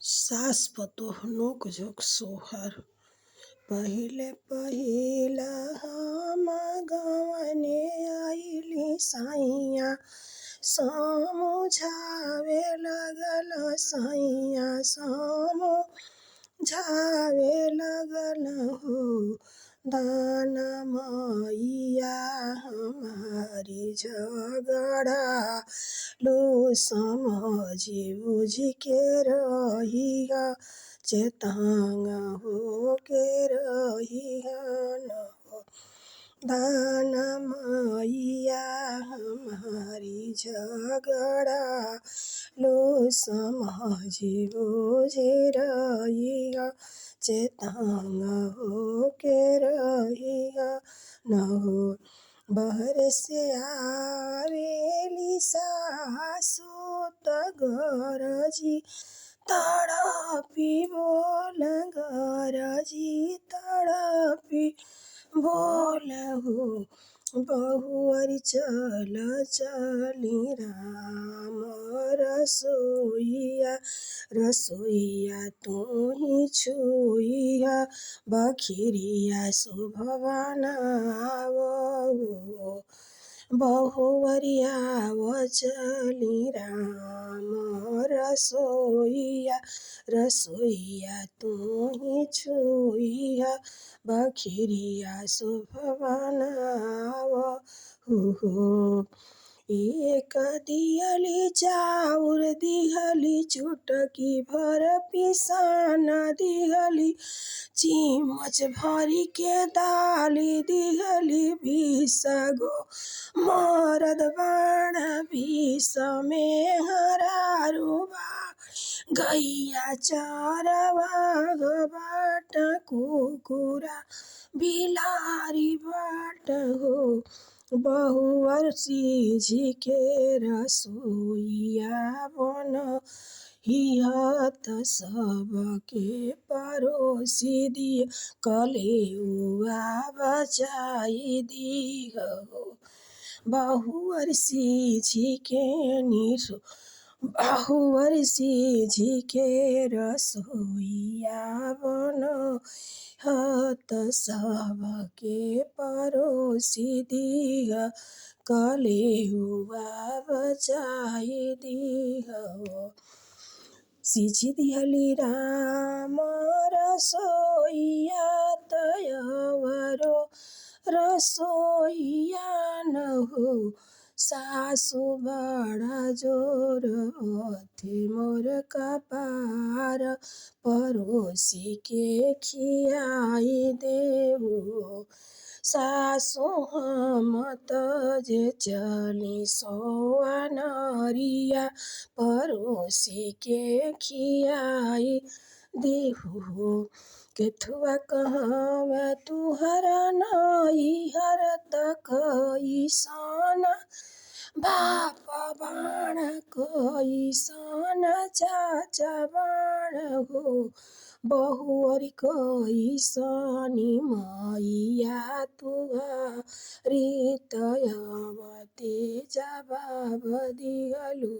सास पतोह नोक झोक सोहर। पहिले पहिला हम गवने आइली सैया, समझावे लगल सैया समझावे लगल हो। दाना मैया हमारी झगड़ा लो समझी बुझी के रहिया, चेतांग हो के रहिया न हो। दाना मैया हमारी झगड़ा लो समझी बुझी रहिया, चेतांग हो के रहिया न हो। बहर से आवेली सासु त गरजी तड़पी बोल, गरजी तड़पी बोल हो। बहुअर चल चली राम रसोइया, रसोइया तू ही छुइया, बखिरिया शुभ बनावो। बहुअरिया चली राम रसोइया, रसोइया तू ही छुइया, बखिरिया शुभ बनावो हो। एक दिहली चाउर दिहली चुटकी भर पिसान दिहली, चिमच भरी के दाली दिहली, 20 गो मरद बाण 20 में हरारू बा, गैया चरवा बाट कुकुरा बिलारी बाट हो। बहुअर सीझी के रसोइया बन हियत सबके परोसी दिय, कलेउआ बचाई दिह हो। बहुअर सीझी के बहुअर सीझी के रसोइया बन हत सबके परोसी दिह, कलेउआ बचाई दिह हो। सीझी दिहली राम रसोइया तयवरो रसोइया न हो। सासु बड़ा जोर हथे मोर कपार, परोसी के खियाई देहु हो। सासु हम त जे चली सोअनरिया, परोसी के खियाई देहु हो। केथुआ कहवा तुहरा नैहर त कैसन बाप बाण, कैसन चाचा बाण हो। बहुअर कैसनी मैया तुहरी तयवते जवाब दिहलु।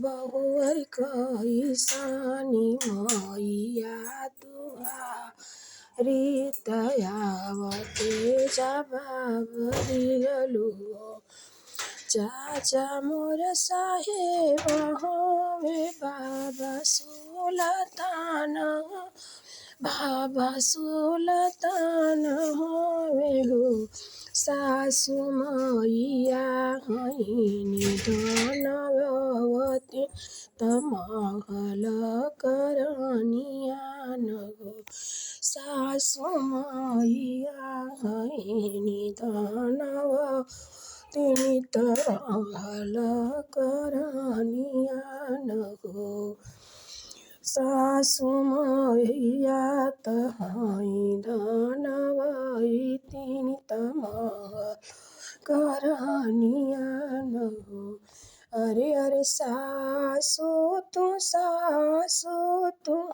बहुअर कैसनी मैया तुहरी तयवते जवाब दिहलु। चाचा मोर साहेब हवे बाबा सुल्तान, बाबा सुल्तान हवे हो। सासु मैया हईनी धनवती त महल करनिया न हो। सासु मैया हईनी धनवती त महल करनिया न हो। सासु मैया त हई धनवती त महल करनिया न हो। अरे अरे सासु तू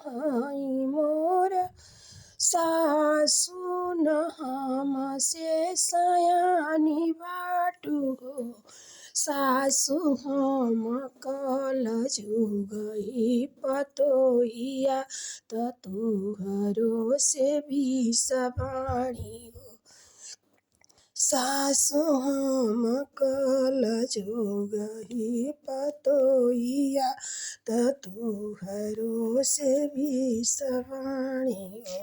हई मोर सासु न हमसे सयानी बाटू हो। सासु हम कल कल जुगही पतोहिया त तुहरो से भी सवाणी हो। सासु हम कल जोगही पतोहिया त तुहरो से भी सवाणी हो।